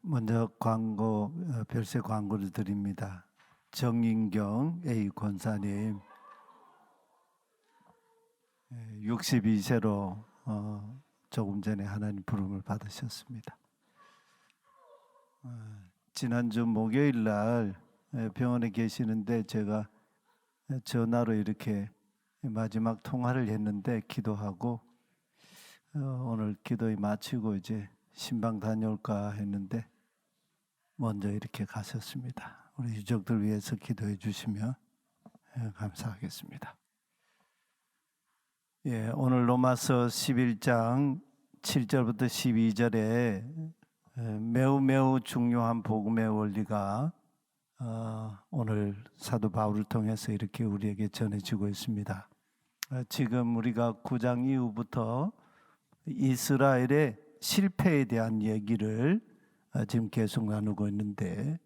먼저 별세 광고를 드립니다. 정인경 A 권사님 62세로 조금 전에 하나님 부름을 받으셨습니다. 지난주 목요일 날 병원에 계시는데 제가 전화로 이렇게 마지막 통화를 했는데 기도하고 오늘 기도에 마치고 이제 신방 다녀올까 했는데 먼저 이렇게 가셨습니다. 우리 유족들 위해서 기도해 주시면 감사하겠습니다. 오늘 로마서 11장 7절부터 12절에 매우 중요한 복음의 원리가 오늘 사도 바울을 통해서 이렇게 우리에게 전해지고 있습니다. 지금 우리가 9장 이후부터 이스라엘의 실패에 대한 얘기를 지금 계속 나누고 있는데,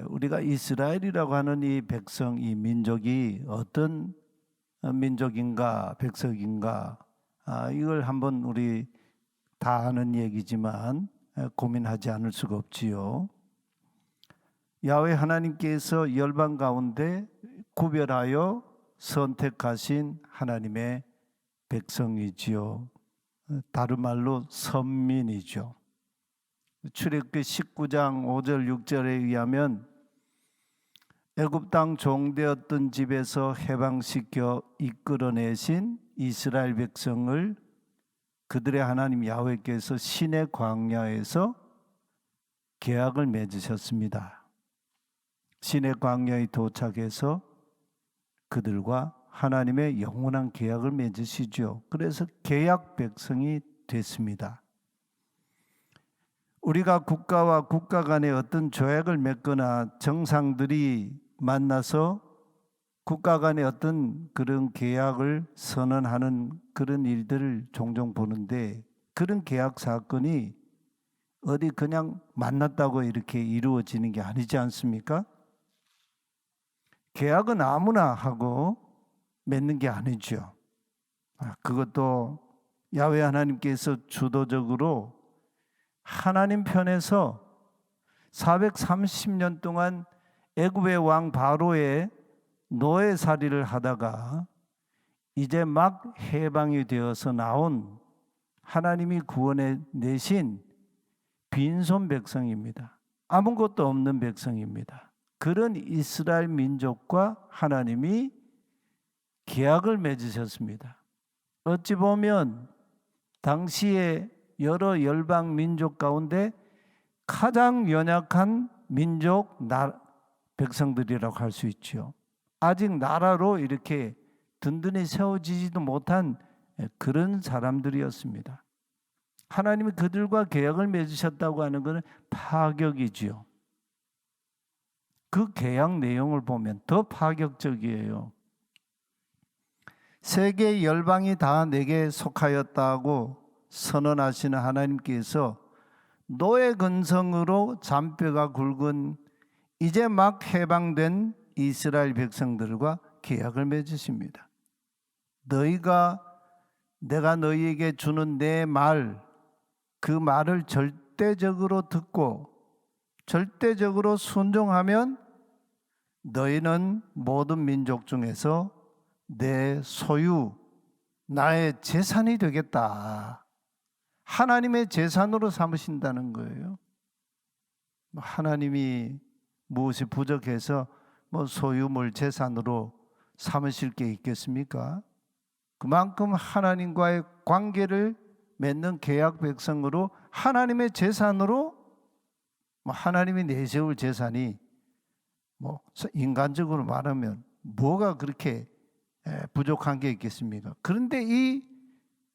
우리가 이스라엘이라고 하는 이 백성, 이 민족이 어떤 민족인가, 백성인가, 이걸 한번 우리 다 아는 얘기지만 고민하지 않을 수가 없지요. 야훼 하나님께서 열방 가운데 구별하여 선택하신 하나님의 백성이지요. 다른 말로 선민이죠. 출애굽기 19장 5절 6절에 의하면 애굽 땅 종되었던 집에서 해방시켜 이끌어내신 이스라엘 백성을 그들의 하나님 야훼께서 시내 광야에서 계약을 맺으셨습니다. 시내 광야에 도착해서 그들과 하나님의 영원한 계약을 맺으시죠. 그래서 계약 백성이 됐습니다. 우리가 국가와 국가 간에 어떤 조약을 맺거나 정상들이 만나서 국가 간에 어떤 그런 계약을 선언하는 그런 일들을 종종 보는데, 그런 계약 사건이 어디 그냥 만났다고 이렇게 이루어지는 게 아니지 않습니까? 계약은 아무나 하고 맺는 게 아니죠. 그것도 야훼 하나님께서 주도적으로 하나님 편에서 430년 동안 애굽의 왕 바로의 노예살이를 하다가 이제 막 해방이 되어서 나온 하나님이 구원해 내신 빈손 백성입니다. 아무것도 없는 백성입니다. 그런 이스라엘 민족과 하나님이 계약을 맺으셨습니다. 어찌 보면 당시에 여러 열방 민족 가운데 가장 연약한 민족 백성들이라고 할 수 있죠. 아직 나라로 이렇게 든든히 세워지지도 못한 그런 사람들이었습니다. 하나님이 그들과 계약을 맺으셨다고 하는 것은 파격이지요. 그 계약 내용을 보면 더 파격적이에요. 세계 열방이 다 내게 속하였다고 선언하시는 하나님께서 노예 근성으로 잔뼈가 굵은 이제 막 해방된 이스라엘 백성들과 계약을 맺으십니다. 내가 너희에게 주는 내 말, 그 말을 절대적으로 듣고 절대적으로 순종하면 너희는 모든 민족 중에서 내 소유, 나의 재산이 되겠다. 하나님의 재산으로 삼으신다는 거예요. 하나님이 무엇이 부족해서 소유물 재산으로 삼으실 게 있겠습니까? 그만큼 하나님과의 관계를 맺는 계약 백성으로 하나님의 재산으로 하나님이 내세울 재산이 인간적으로 말하면 뭐가 그렇게 부족한 게 있겠습니까? 그런데 이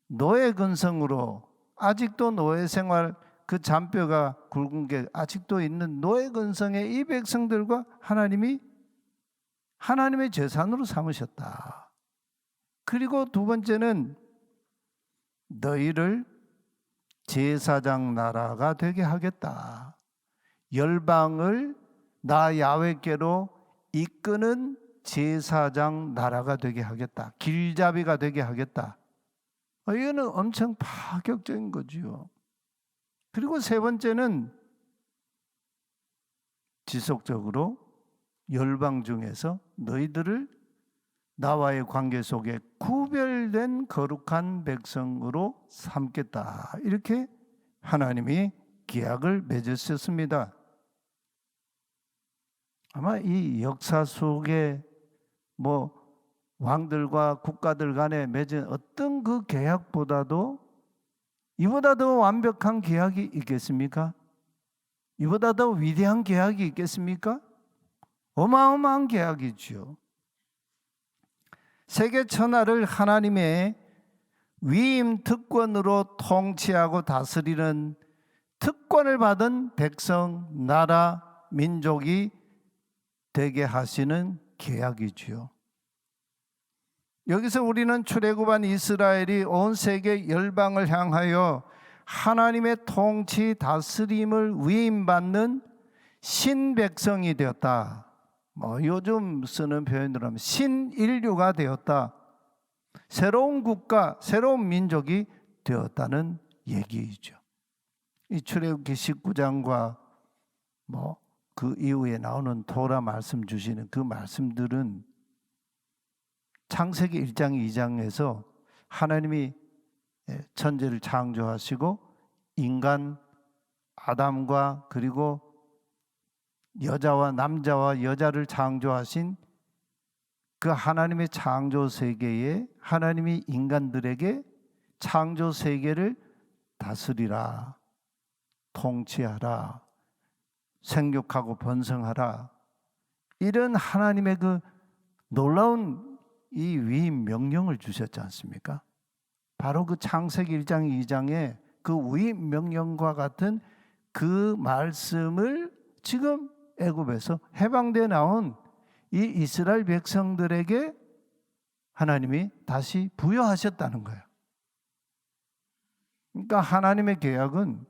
노예 근성으로 아직도 노예 생활 그 잔뼈가 굵은 게 아직도 있는 노예 근성의 이 백성들과 하나님이 하나님의 재산으로 삼으셨다. 그리고 두 번째는 너희를 제사장 나라가 되게 하겠다. 열방을 나 야훼께로 이끄는 제사장 나라가 되게 하겠다. 길잡이가 되게 하겠다. 이거는 엄청 파격적인 거지요. 그리고 세 번째는 지속적으로 열방 중에서 너희들을 나와의 관계 속에 구별된 거룩한 백성으로 삼겠다. 이렇게 하나님이 계약을 맺으셨습니다. 아마 이 역사 속에 왕들과 국가들 간에 맺은 어떤 그 계약보다도 이보다 더 완벽한 계약이 있겠습니까? 이보다 더 위대한 계약이 있겠습니까? 어마어마한 계약이죠. 세계 천하를 하나님의 위임 특권으로 통치하고 다스리는 특권을 받은 백성, 나라, 민족이 되게 하시는 계약이지요. 여기서 우리는 출애굽한 이스라엘이 온 세계 열방을 향하여 하나님의 통치 다스림을 위임받는 신백성이 되었다. 요즘 쓰는 표현으로 하면 신인류가 되었다. 새로운 국가, 새로운 민족이 되었다는 얘기이죠. 이 출애굽기 19장과 그 이후에 나오는 토라 말씀 주시는 그 말씀들은 창세기 1장, 2장에서 하나님이 천지를 창조하시고 인간 아담과 그리고 여자와 남자와 여자를 창조하신 그 하나님의 창조 세계에 하나님이 인간들에게 창조 세계를 다스리라, 통치하라, 생육하고 번성하라, 이런 하나님의 그 놀라운 이 위임 명령을 주셨지 않습니까? 바로 그 창세기 1장 2장에 그 위임 명령과 같은 그 말씀을 지금 애굽에서 해방되어 나온 이 이스라엘 백성들에게 하나님이 다시 부여하셨다는 거예요. 그러니까 하나님의 계약은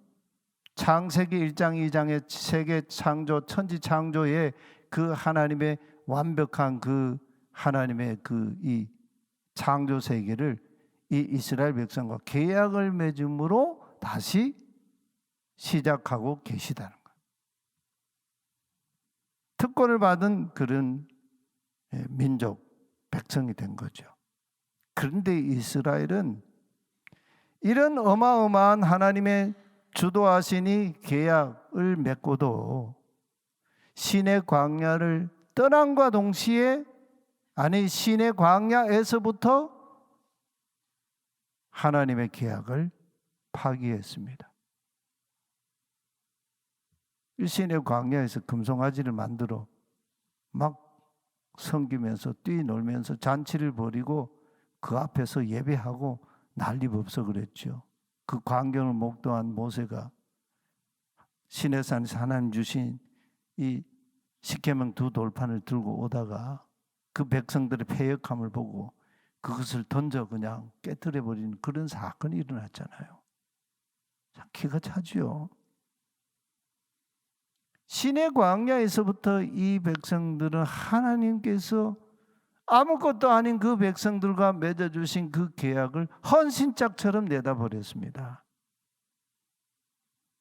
창세기 1장 2장의 세계 창조, 천지 창조의 그 하나님의 완벽한 그 하나님의 그 이 창조 세계를 이 이스라엘 백성과 계약을 맺음으로 다시 시작하고 계시다는 거예요. 특권을 받은 그런 민족, 백성이 된 거죠. 그런데 이스라엘은 이런 어마어마한 하나님의 주도하시니 계약을 맺고도 신의 광야를 떠남과 동시에 신의 광야에서부터 하나님의 계약을 파기했습니다. 신의 광야에서 금송아지를 만들어 막 섬기면서 뛰놀면서 잔치를 벌이고 그 앞에서 예배하고 난리법서 그랬죠. 그 광경을 목도한 모세가 시내산에서 하나님 주신 이 십계명 2돌판을 들고 오다가 그 백성들의 패역함을 보고 그것을 던져 그냥 깨뜨려 버리는 그런 사건이 일어났잖아요. 참 기가 차지요. 신의 광야에서부터 이 백성들은 하나님께서 아무것도 아닌 그 백성들과 맺어주신 그 계약을 헌신짝처럼 내다버렸습니다.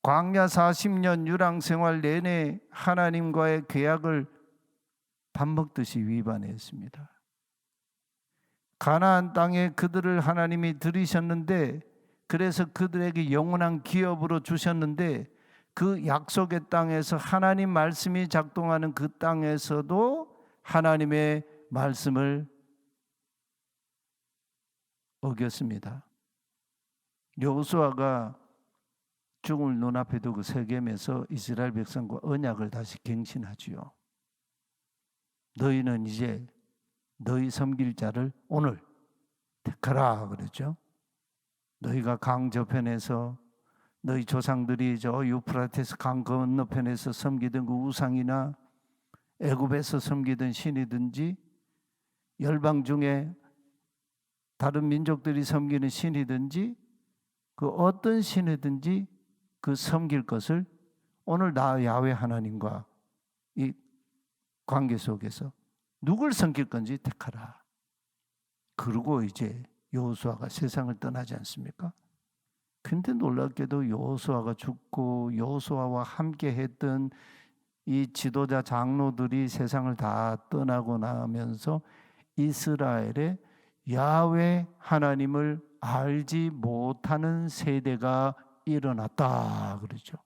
광야 40년 유랑생활 내내 하나님과의 계약을 밥 먹듯이 위반했습니다. 가나안 땅에 그들을 하나님이 들이셨는데, 그래서 그들에게 영원한 기업으로 주셨는데, 그 약속의 땅에서 하나님 말씀이 작동하는 그 땅에서도 하나님의 말씀을 어겼습니다. 여호수아가 죽음을 눈앞에 두고 세겜에서 이스라엘 백성과 언약을 다시 갱신하지요. 너희는 이제 너희 섬길 자를 오늘 택하라 그랬죠. 너희가 강 저편에서 너희 조상들이 저 유프라테스 강 건너편에서 섬기던 그 우상이나 애굽에서 섬기던 신이든지 열방 중에 다른 민족들이 섬기는 신이든지 그 어떤 신이든지 그 섬길 것을 오늘 나 야훼 하나님과 이 관계 속에서 누굴 섬길 건지 택하라. 그리고 이제 여호수아가 세상을 떠나지 않습니까? 근데 놀랍게도 여호수아가 죽고 여호수아와 함께 했던 이 지도자 장로들이 세상을 다 떠나고 나면서 이스라엘의 야훼 하나님을 알지 못하는 세대가 일어났다 그러죠.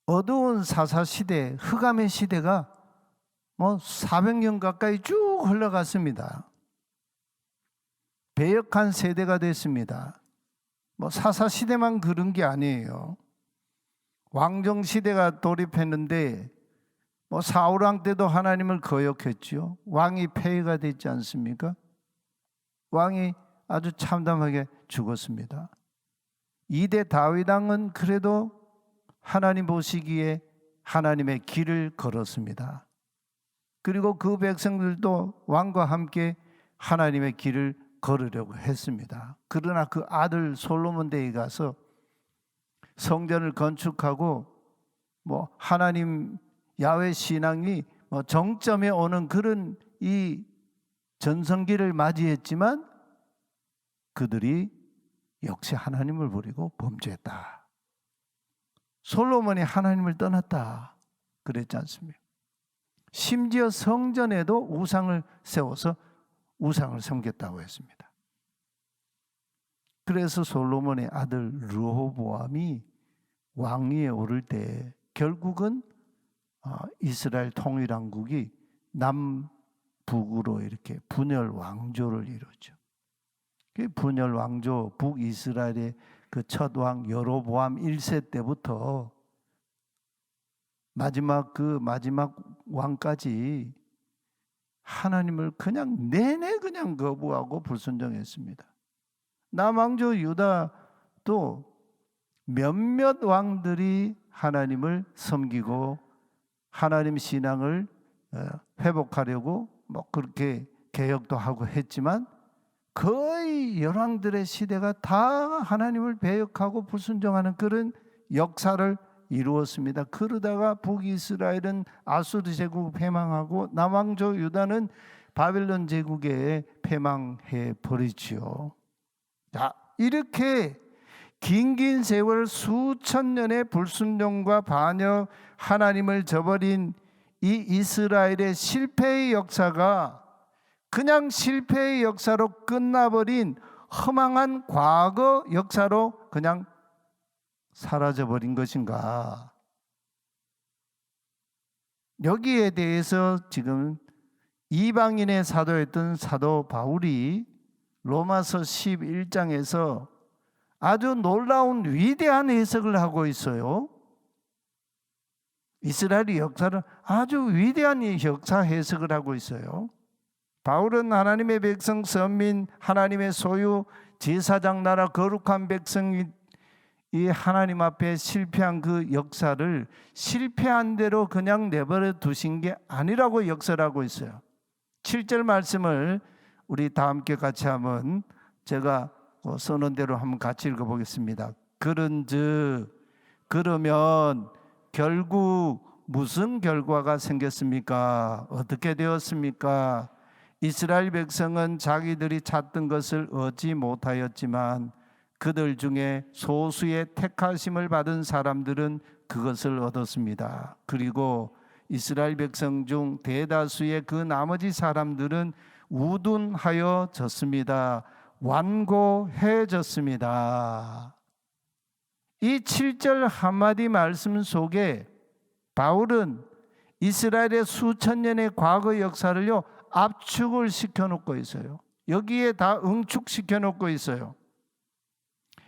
어두운 사사시대, 흑암의 시대가 400년 가까이 쭉 흘러갔습니다. 배역한 세대가 됐습니다. 사사시대만 그런 게 아니에요. 왕정시대가 돌입했는데 사울왕 때도 하나님을 거역했죠. 왕이 폐위가 됐지 않습니까? 왕이 아주 참담하게 죽었습니다. 2대 다윗왕은 그래도 하나님 보시기에 하나님의 길을 걸었습니다. 그리고 그 백성들도 왕과 함께 하나님의 길을 걸으려고 했습니다. 그러나 그 아들 솔로몬 때에 가서 성전을 건축하고 하나님 야훼 신앙이 정점에 오는 그런 이 전성기를 맞이했지만 그들이 역시 하나님을 버리고 범죄했다. 솔로몬이 하나님을 떠났다 그랬지 않습니까? 심지어 성전에도 우상을 세워서 우상을 섬겼다고 했습니다. 그래서 솔로몬의 아들 르호보암이 왕위에 오를 때 결국은 이스라엘 통일왕국이 남북으로 이렇게 분열 왕조를 이루죠. 그 분열 왕조 북이스라엘의 그 첫 왕 여로보암 1세 때부터 마지막 왕까지 하나님을 그냥 내내 그냥 거부하고 불순종했습니다. 남왕조 유다도 몇몇 왕들이 하나님을 섬기고 하나님 신앙을 회복하려고 그렇게 개혁도 하고 했지만 거의 열왕들의 시대가 다 하나님을 배역하고 불순종하는 그런 역사를 이루었습니다. 그러다가 북이스라엘은 아수르 제국 패망하고 남왕조 유다는 바벨론 제국에 패망해 버리지요. 자, 이렇게 긴 세월 수천 년의 불순종과 반역, 하나님을 저버린 이 이스라엘의 실패의 역사가 그냥 실패의 역사로 끝나버린 허망한 과거 역사로 그냥 사라져버린 것인가? 여기에 대해서 지금 이방인의 사도였던 사도 바울이 로마서 11장에서 아주 놀라운 위대한 해석을 하고 있어요. 이스라엘의 역사를 아주 위대한 역사 해석을 하고 있어요. 바울은 하나님의 백성 선민, 하나님의 소유, 제사장 나라 거룩한 백성이 이 하나님 앞에 실패한 그 역사를 실패한 대로 그냥 내버려 두신 게 아니라고 역설하고 있어요. 7절 말씀을 우리 다 함께 같이 한번 제가 선언대로 한번 같이 읽어보겠습니다. 그러면 결국 무슨 결과가 생겼습니까? 어떻게 되었습니까? 이스라엘 백성은 자기들이 찾던 것을 얻지 못하였지만 그들 중에 소수의 택하심을 받은 사람들은 그것을 얻었습니다. 그리고 이스라엘 백성 중 대다수의 그 나머지 사람들은 우둔하여졌습니다. 완고해졌습니다. 이 7절 한마디 말씀 속에 바울은 이스라엘의 수천 년의 과거 역사를요 압축을 시켜놓고 있어요. 여기에 다 응축시켜놓고 있어요.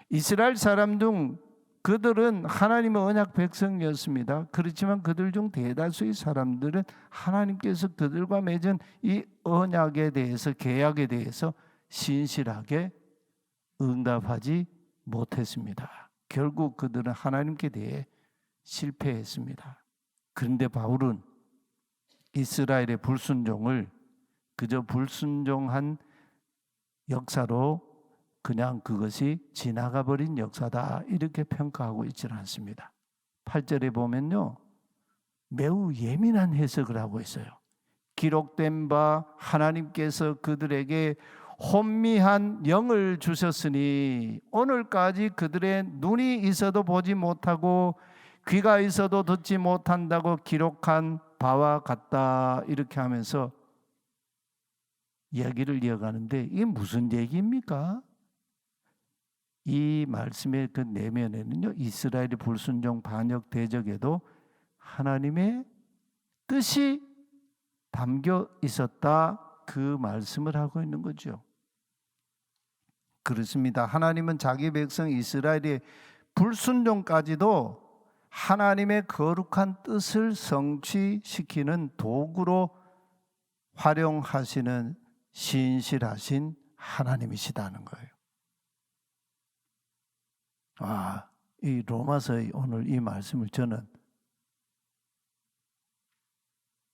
이스라엘 사람 중 그들은 하나님의 언약 백성이었습니다. 그렇지만 그들 중 대다수의 사람들은 하나님께서 그들과 맺은 이 언약에 대해서, 계약에 대해서 신실하게 응답하지 못했습니다. 결국 그들은 하나님께 대해 실패했습니다. 그런데 바울은 이스라엘의 불순종을 그저 불순종한 역사로 그냥 그것이 지나가 버린 역사다 이렇게 평가하고 있지는 않습니다. 8절에 보면요 매우 예민한 해석을 하고 있어요. 기록된 바 하나님께서 그들에게 혼미한 영을 주셨으니 오늘까지 그들의 눈이 있어도 보지 못하고 귀가 있어도 듣지 못한다고 기록한 바와 같다. 이렇게 하면서 이야기를 이어가는데 이게 무슨 얘기입니까? 이 말씀의 그 내면에는요, 이스라엘의 불순종 반역 대적에도 하나님의 뜻이 담겨 있었다, 그 말씀을 하고 있는 거죠. 그렇습니다. 하나님은 자기 백성 이스라엘의 불순종까지도 하나님의 거룩한 뜻을 성취시키는 도구로 활용하시는 신실하신 하나님이시다는 거예요. 이 로마서의 오늘 이 말씀을 저는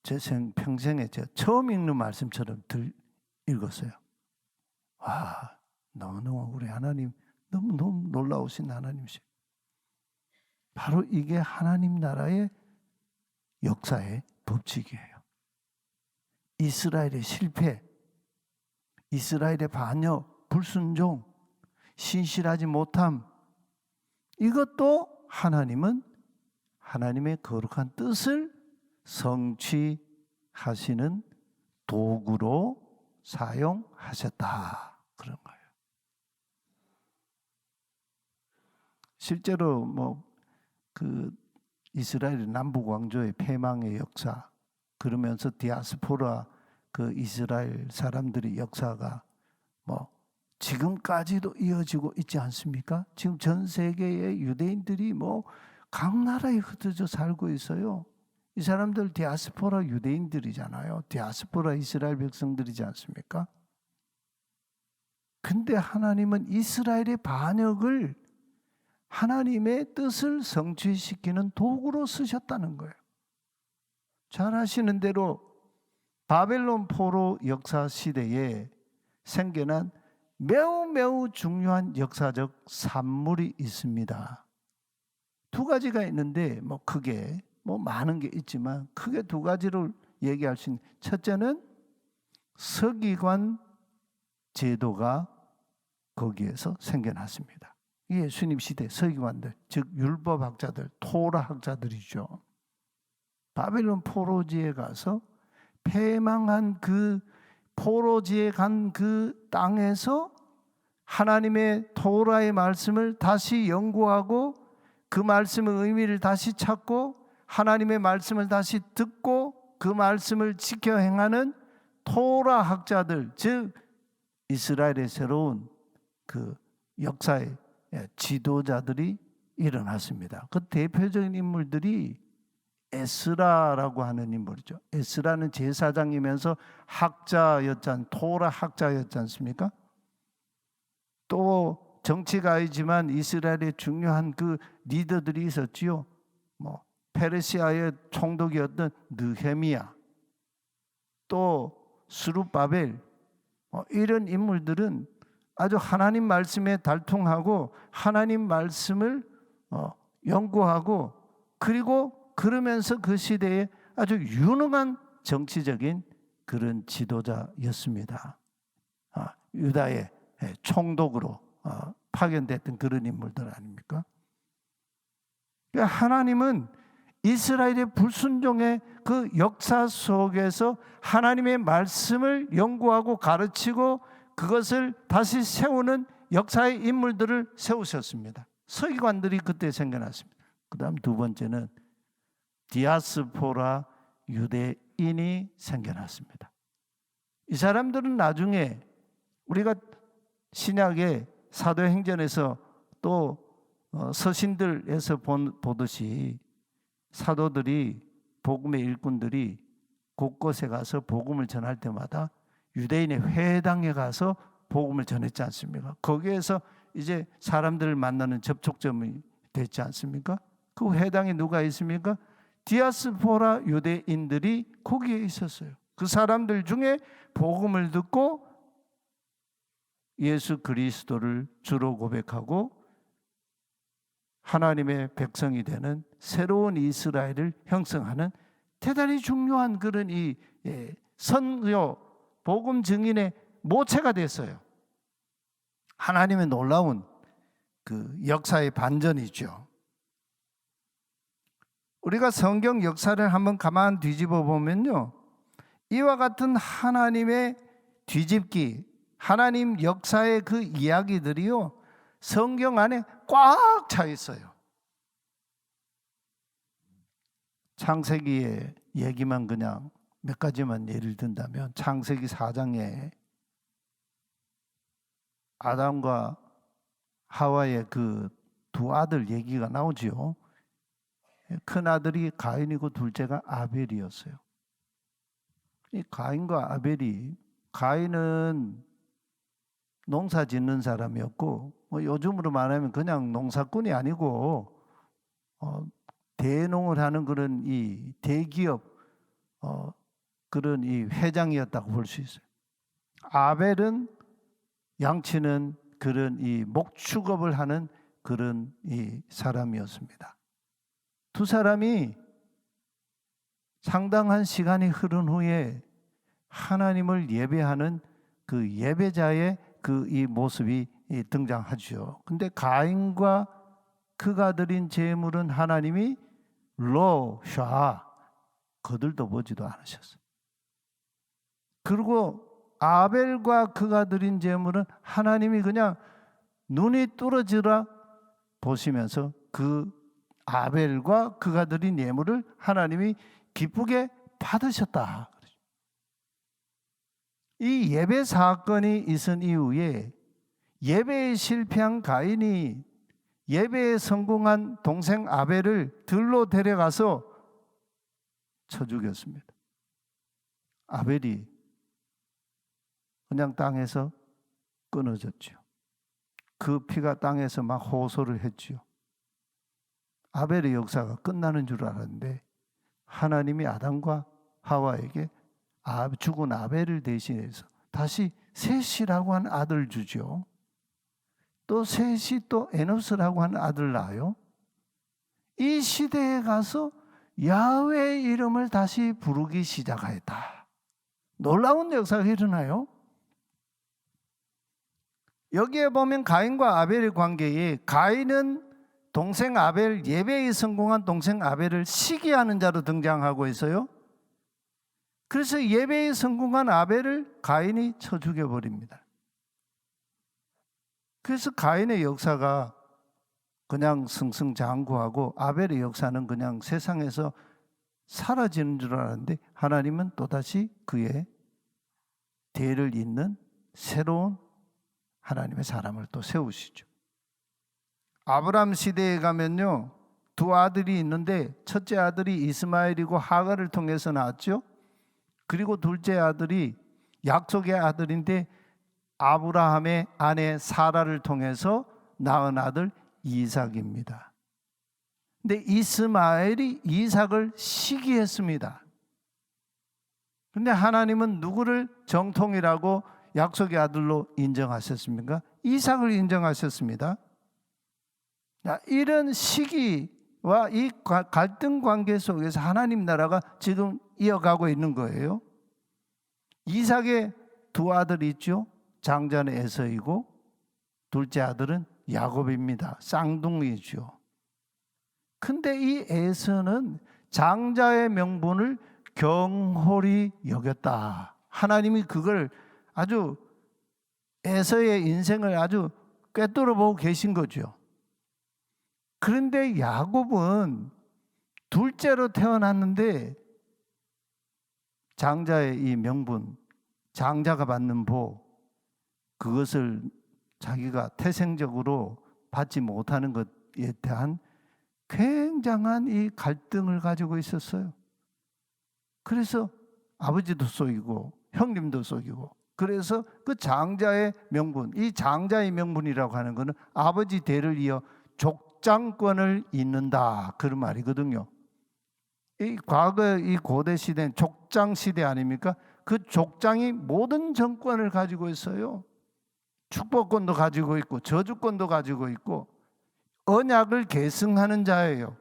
제 평생에 제가 처음 읽는 말씀처럼 읽었어요. 너무너무 우리 하나님 너무 놀라우신 하나님이시죠. 바로 이게 하나님 나라의 역사의 법칙이에요. 이스라엘의 실패, 이스라엘의 반역, 불순종, 신실하지 못함, 이것도 하나님은 하나님의 거룩한 뜻을 성취하시는 도구로 사용하셨다, 그런 거예요. 실제로 이스라엘 남북 왕조의 패망의 역사, 그러면서 디아스포라 그 이스라엘 사람들의 역사가 지금까지도 이어지고 있지 않습니까? 지금 전 세계의 유대인들이 각 나라에 흩어져 살고 있어요. 이 사람들 디아스포라 유대인들이잖아요. 디아스포라 이스라엘 백성들이지 않습니까? 근데 하나님은 이스라엘의 반역을 하나님의 뜻을 성취시키는 도구로 쓰셨다는 거예요. 잘 아시는 대로 바벨론 포로 역사 시대에 생겨난 매우 중요한 역사적 산물이 있습니다. 두 가지가 있는데 크게 많은 게 있지만 크게 두 가지를 얘기할 수 있는, 첫째는 서기관 제도가 거기에서 생겨났습니다. 예수님 시대 서기관들, 즉 율법학자들, 토라학자들이죠. 바벨론 포로지에 가서 패망한 그 포로지에 간 그 땅에서 하나님의 토라의 말씀을 다시 연구하고 그 말씀의 의미를 다시 찾고 하나님의 말씀을 다시 듣고 그 말씀을 지켜 행하는 토라 학자들, 즉 이스라엘의 새로운 그 역사의 지도자들이 일어났습니다. 그 대표적인 인물들이 에스라라고 하는 인물이죠. 에스라는 제사장이면서 토라 학자였지 않습니까? 또 정치가이지만 이스라엘의 중요한 그 리더들이 있었지요. 페르시아의 총독이었던 느헤미야, 또 스룹바벨, 이런 인물들은 아주 하나님 말씀에 달통하고 하나님 말씀을 연구하고 그리고 그러면서 그 시대에 아주 유능한 정치적인 그런 지도자였습니다. 유다의 총독으로 파견됐던 그런 인물들 아닙니까? 하나님은 이스라엘의 불순종의 그 역사 속에서 하나님의 말씀을 연구하고 가르치고 그것을 다시 세우는 역사의 인물들을 세우셨습니다. 서기관들이 그때 생겨났습니다. 그 다음 두 번째는 디아스포라 유대인이 생겨났습니다. 이 사람들은 나중에 우리가 신약의 사도행전에서 또 서신들에서 보듯이 사도들이, 복음의 일꾼들이 곳곳에 가서 복음을 전할 때마다 유대인의 회당에 가서 복음을 전했지 않습니까? 거기에서 이제 사람들을 만나는 접촉점이 됐지 않습니까? 그 회당에 누가 있습니까? 디아스포라 유대인들이 거기에 있었어요. 그 사람들 중에 복음을 듣고 예수 그리스도를 주로 고백하고 하나님의 백성이 되는 새로운 이스라엘을 형성하는 대단히 중요한 그런 이 선교, 복음 증인의 모체가 됐어요. 하나님의 놀라운 그 역사의 반전이죠. 우리가 성경 역사를 한번 가만 뒤집어 보면요, 이와 같은 하나님의 뒤집기, 하나님 역사의 그 이야기들이요, 성경 안에 꽉 차 있어요. 창세기의 얘기만 그냥 몇 가지만 예를 든다면, 창세기 4장에 아담과 하와의 그 두 아들 얘기가 나오지요. 큰 아들이 가인이고 둘째가 아벨이었어요. 이 가인과 아벨이, 가인은 농사 짓는 사람이었고, 요즘으로 말하면 그냥 농사꾼이 아니고 대농을 하는 그런 이 대기업 그런 이 회장이었다고 볼 수 있어요. 아벨은 양치는 그런 이 목축업을 하는 그런 이 사람이었습니다. 두 사람이 상당한 시간이 흐른 후에 하나님을 예배하는 그 예배자의 그 이 모습이 등장하죠. 근데 가인과 그가 드린 제물은 하나님이 로샤 거들떠 보지도 않으셨어요. 그리고 아벨과 그가 드린 제물은 하나님이 그냥 눈이 뚫어지라 보시면서 그 아벨과 그가 드린 예물을 하나님이 기쁘게 받으셨다. 이 예배 사건이 있은 이후에 예배에 실패한 가인이 예배에 성공한 동생 아벨을 들로 데려가서 쳐 죽였습니다. 아벨이 그냥 땅에서 끊어졌죠. 그 피가 땅에서 막 호소를 했죠. 아벨의 역사가 끝나는 줄 알았는데 하나님이 아담과 하와에게 죽은 아벨을 대신해서 다시 셋이라고 한 아들 주죠. 또 셋이 또 에노스라고 하는 아들 낳아요. 이 시대에 가서 야훼의 이름을 다시 부르기 시작하였다. 놀라운 역사가 일어나요. 여기에 보면 가인과 아벨의 관계에 가인은 동생 아벨, 예배에 성공한 동생 아벨을 시기하는 자로 등장하고 있어요. 그래서 예배에 성공한 아벨을 가인이 쳐 죽여버립니다. 그래서 가인의 역사가 그냥 승승장구하고 아벨의 역사는 그냥 세상에서 사라지는 줄 알았는데 하나님은 또다시 그의 대를 잇는 새로운 하나님의 사람을 또 세우시죠. 아브람 시대에 가면요, 두 아들이 있는데 첫째 아들이 이스마엘이고 하갈을 통해서 낳았죠. 그리고 둘째 아들이 약속의 아들인데 아브라함의 아내 사라를 통해서 낳은 아들 이삭입니다. 근데 이스마엘이 이삭을 시기했습니다. 근데 하나님은 누구를 정통이라고 약속의 아들로 인정하셨습니까? 이삭을 인정하셨습니다. 이런 시기와 이 갈등 관계 속에서 하나님 나라가 지금 이어가고 있는 거예요. 이삭의 두 아들이 있죠. 장자는 에서이고 둘째 아들은 야곱입니다. 쌍둥이죠. 근데 이 에서는 장자의 명분을 경홀히 여겼다. 하나님이 그걸 아주 에서의 인생을 아주 꿰뚫어 보고 계신 거죠. 그런데 야곱은 둘째로 태어났는데 장자의 이 명분, 장자가 받는 복, 그것을 자기가 태생적으로 받지 못하는 것에 대한 굉장한 이 갈등을 가지고 있었어요. 그래서 아버지도 속이고 형님도 속이고, 그래서 그 장자의 명분, 이 장자의 명분이라고 하는 것은 아버지 대를 이어 족장권을 잇는다, 그런 말이거든요. 이 과거 이 고대 시대는 족장 시대 아닙니까? 그 족장이 모든 정권을 가지고 있어요. 축복권도 가지고 있고 저주권도 가지고 있고 언약을 계승하는 자예요.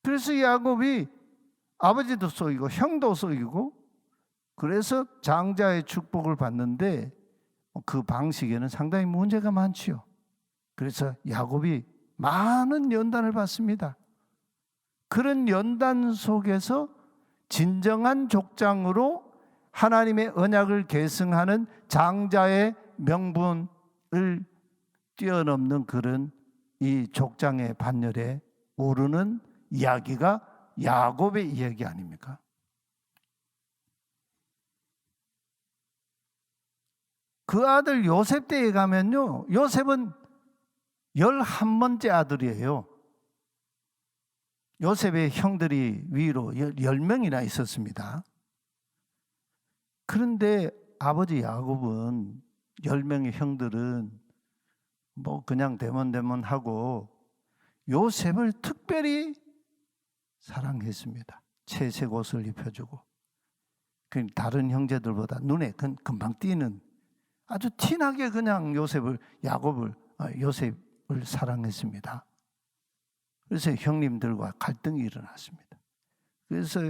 그래서 야곱이 아버지도 속이고 형도 속이고 그래서 장자의 축복을 받는데 그 방식에는 상당히 문제가 많지요. 그래서 야곱이 많은 연단을 받습니다. 그런 연단 속에서 진정한 족장으로 하나님의 언약을 계승하는 장자의 명분을 뛰어넘는 그런 이 족장의 반열에 오르는 이야기가 야곱의 이야기 아닙니까? 그 아들 요셉 때에 가면요, 요셉은 11번째 아들이에요. 요셉의 형들이 위로 10명이나 있었습니다. 그런데 아버지 야곱은 10명의 형들은 뭐 그냥 대문대문하고 요셉을 특별히 사랑했습니다. 채색 옷을 입혀주고 다른 형제들보다 눈에 금방 띄는 아주 티나게 그냥 요셉을 사랑했습니다. 그래서 형님들과 갈등이 일어났습니다. 그래서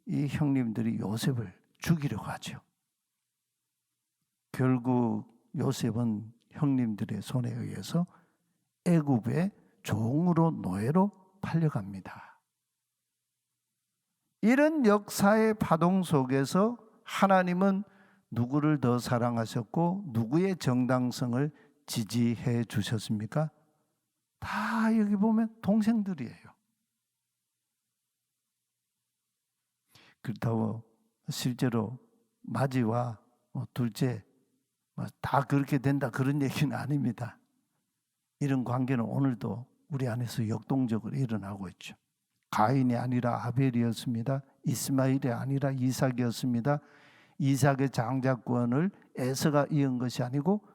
이 형님들이 요셉을 죽이려고 하죠. 결국 요셉은 형님들의 손에 의해서 애굽의 종으로 노예로 팔려갑니다. 이런 역사의 파동 속에서 하나님은 누구를 더 사랑하셨고 누구의 정당성을 지지해 주셨습니까? 다 여기 보면 동생들이에요. 그렇다고 실제로 마지와 둘째 다 그렇게 된다 그런 얘기는 아닙니다. 이런 관계는 오늘도 우리 안에서 역동적으로 일어나고 있죠. 가인이 아니라 아벨이었습니다. 이스마엘이 아니라 이삭이었습니다. 이삭의 장자권을 에서가 이은 것이 아니고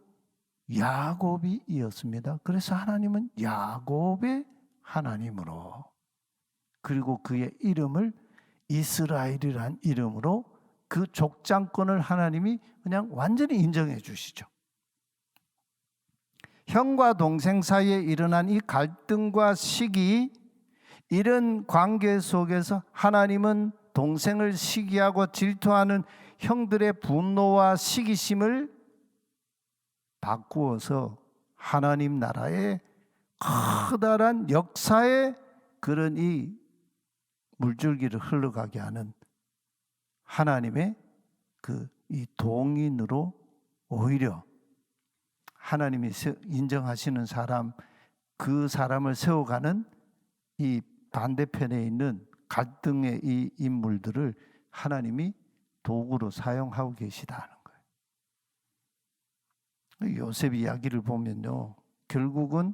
야곱이 이었습니다. 그래서 하나님은 야곱의 하나님으로, 그리고 그의 이름을 이스라엘이라는 이름으로 그 족장권을 하나님이 그냥 완전히 인정해 주시죠. 형과 동생 사이에 일어난 이 갈등과 시기, 이런 관계 속에서 하나님은 동생을 시기하고 질투하는 형들의 분노와 시기심을 바꾸어서 하나님 나라의 커다란 역사의 그런 이 물줄기를 흘러가게 하는 하나님의 이 동인으로 오히려 하나님이 인정하시는 사람, 그 사람을 세워가는 이 반대편에 있는 갈등의 이 인물들을 하나님이 도구로 사용하고 계시다는 거예요. 요셉 이야기를 보면요, 결국은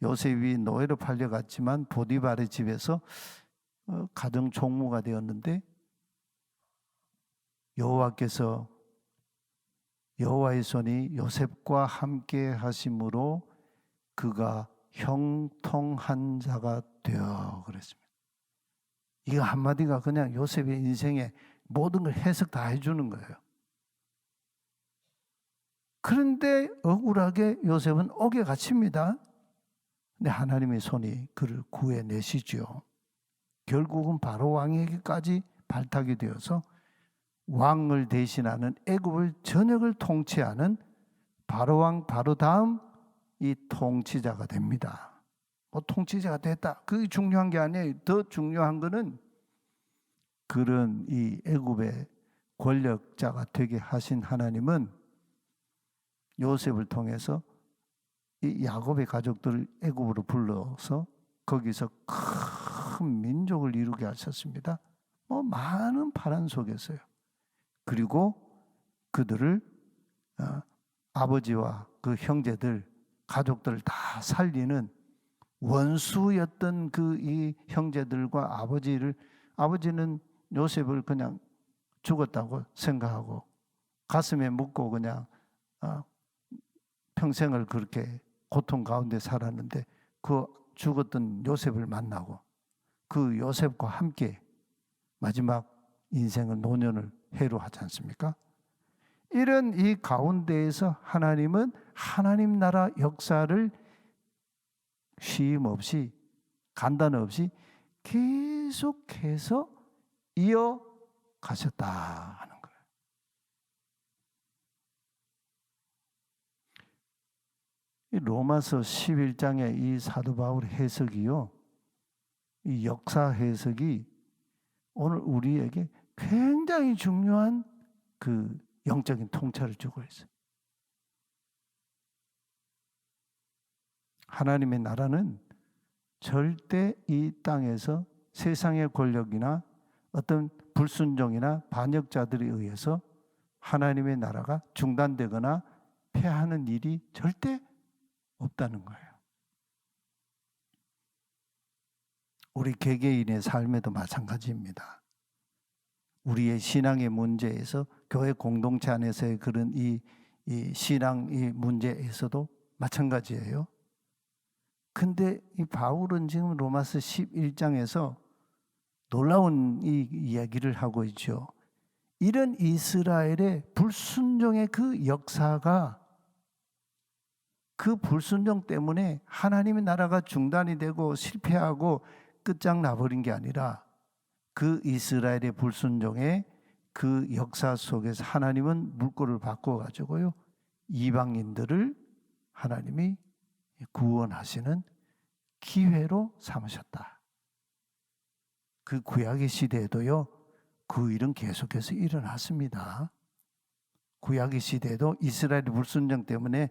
요셉이 노예로 팔려갔지만 보디발의 집에서 가정 총무가 되었는데 여호와의 손이 요셉과 함께 하심으로 그가 형통한 자가 되어 그랬습니다. 이거 한마디가 그냥 요셉의 인생에 모든 걸 해석 다 해주는 거예요. 그런데 억울하게 요셉은 옥에 갇힙니다. 근데 하나님의 손이 그를 구해내시죠. 결국은 바로 왕에게까지 발탁이 되어서 왕을 대신하는 애굽을 전역을 통치하는 바로 왕 바로 다음 이 통치자가 됩니다. 통치자가 됐다, 그게 중요한 게 아니에요. 더 중요한 거는 그런 이 애굽의 권력자가 되게 하신 하나님은 요셉을 통해서 이 야곱의 가족들을 애굽으로 불러서 거기서 큰 민족을 이루게 하셨습니다. 많은 파란 속에서요. 그리고 그들을 아버지와 그 형제들, 가족들을 다 살리는 원수였던 그 이 형제들과 아버지는 요셉을 그냥 죽었다고 생각하고 가슴에 묻고 그냥 평생을 그렇게 고통 가운데 살았는데, 그 죽었던 요셉을 만나고 그 요셉과 함께 마지막 인생을 노년을 해로하지 않습니까? 이런 이 가운데에서 하나님은 하나님 나라 역사를 쉼 없이 간단 없이 계속해서 이어가셨다 하는 거예요. 이 로마서 11장의 이 사도 바울의 해석이요, 이 역사 해석이 오늘 우리에게 굉장히 중요한 그 영적인 통찰을 주고 있어요. 하나님의 나라는 절대 이 땅에서 세상의 권력이나 어떤 불순종이나 반역자들에 의해서 하나님의 나라가 중단되거나 패하는 일이 절대 없다는 거예요. 우리 개개인의 삶에도 마찬가지입니다. 우리의 신앙의 문제에서 교회 공동체 안에서의 그런 이 신앙의 문제에서도 마찬가지예요. 근데 이 바울은 지금 로마서 11장에서 놀라운 이 이야기를 하고 있죠. 이런 이스라엘의 불순종의 그 역사가, 그 불순종 때문에 하나님의 나라가 중단이 되고 실패하고 끝장나버린 게 아니라 그 이스라엘의 불순종의 그 역사 속에서 하나님은 물꼬를 바꿔가지고요, 이방인들을 하나님이 구원하시는 기회로 삼으셨다. 그 구약의 시대에도요, 그 일은 계속해서 일어났습니다. 구약의 시대에도 이스라엘의 불순종 때문에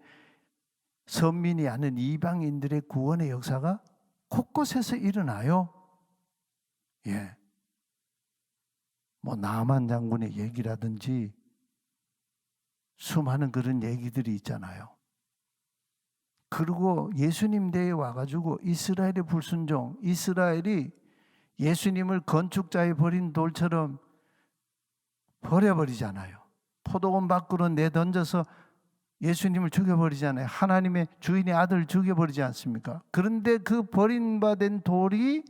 선민이 아닌 이방인들의 구원의 역사가 곳곳에서 일어나요. 예. 뭐 나만 장군의 얘기라든지 수많은 그런 얘기들이 있잖아요. 그리고 예수님 대에 와가지고 이스라엘의 불순종, 이스라엘이 예수님을 건축자에 버린 돌처럼 버려버리잖아요. 포도원 밖으로 내던져서 예수님을 죽여버리잖아요. 하나님의 주인의 아들을 죽여버리지 않습니까? 그런데 그 버림받은 돌이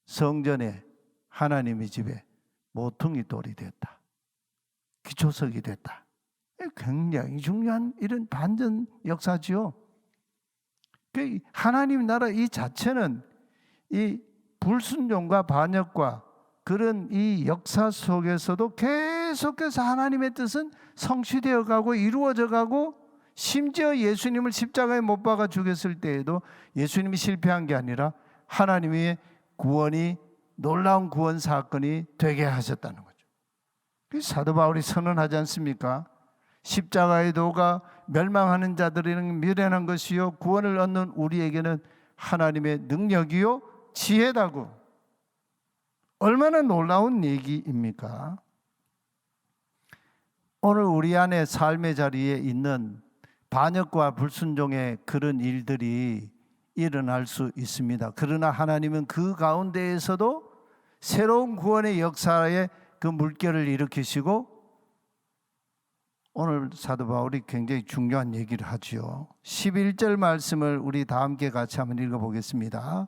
성전에, 하나님의 집에 모퉁이 돌이 됐다. 기초석이 됐다. 굉장히 중요한 이런 반전 역사지요. 하나님 나라 이 자체는 이 불순종과 반역과 그런 이 역사 속에서도 계속해서 하나님의 뜻은 성취되어 가고 이루어져 가고, 심지어 예수님을 십자가에 못 박아 죽였을 때에도 예수님이 실패한 게 아니라 하나님의 구원이, 놀라운 구원 사건이 되게 하셨다는 거죠. 사도 바울이 선언하지 않습니까? 십자가의 도가 멸망하는 자들에게는 미련한 것이요 구원을 얻는 우리에게는 하나님의 능력이요 지혜다고. 얼마나 놀라운 얘기입니까? 오늘 우리 안에 삶의 자리에 있는 반역과 불순종의 그런 일들이 일어날 수 있습니다. 그러나 하나님은 그 가운데에서도 새로운 구원의 역사에 그 물결을 일으키시고, 오늘 사도 바울이 굉장히 중요한 얘기를 하죠. 11절 말씀을 우리 다 함께 같이 한번 읽어보겠습니다.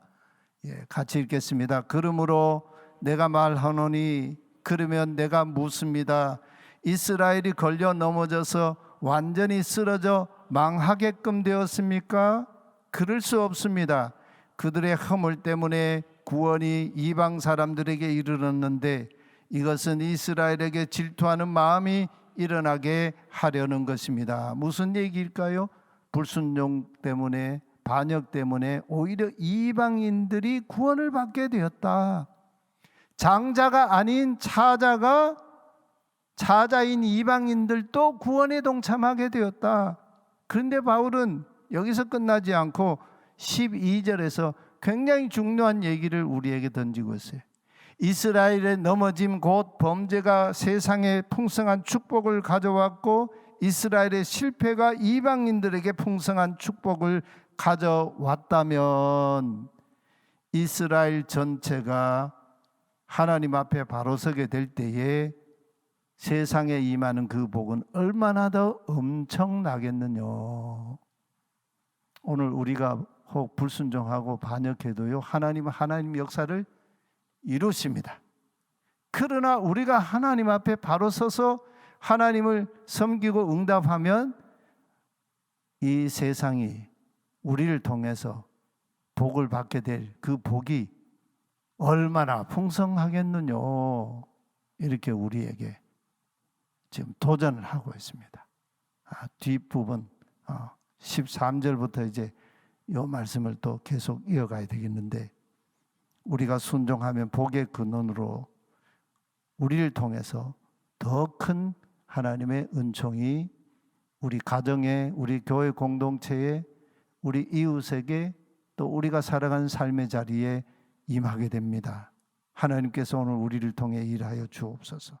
같이 읽겠습니다. 그러므로 내가 말하노니, 그러면 내가 묻습니다. 이스라엘이 걸려 넘어져서 완전히 쓰러져 망하게끔 되었습니까? 그럴 수 없습니다. 그들의 허물 때문에 구원이 이방 사람들에게 이르렀는데 이것은 이스라엘에게 질투하는 마음이 일어나게 하려는 것입니다. 무슨 얘기일까요? 불순종 때문에, 반역 때문에 오히려 이방인들이 구원을 받게 되었다. 장자가 아닌 차자인 이방인들도 구원에 동참하게 되었다. 그런데 바울은 여기서 끝나지 않고 12절에서 굉장히 중요한 얘기를 우리에게 던지고 있어요. 이스라엘의 넘어짐 곧 범죄가 세상에 풍성한 축복을 가져왔고 이스라엘의 실패가 이방인들에게 풍성한 축복을 가져왔다면 이스라엘 전체가 하나님 앞에 바로 서게 될 때에 세상에 임하는 그 복은 얼마나 더 엄청나겠느냐. 오늘 우리가 혹 불순종하고 반역해도요, 하나님은 하나님 역사를 이루십니다. 그러나 우리가 하나님 앞에 바로 서서 하나님을 섬기고 응답하면 이 세상이 우리를 통해서 복을 받게 될 그 복이 얼마나 풍성하겠느냐, 이렇게 우리에게 지금 도전을 하고 있습니다. 뒷부분 13절부터 이제 이 말씀을 또 계속 이어가야 되겠는데, 우리가 순종하면 복의 근원으로 우리를 통해서 더 큰 하나님의 은총이 우리 가정에, 우리 교회 공동체에, 우리 이웃에게, 또 우리가 살아가는 삶의 자리에 임하게 됩니다. 하나님께서 오늘 우리를 통해 일하여 주옵소서.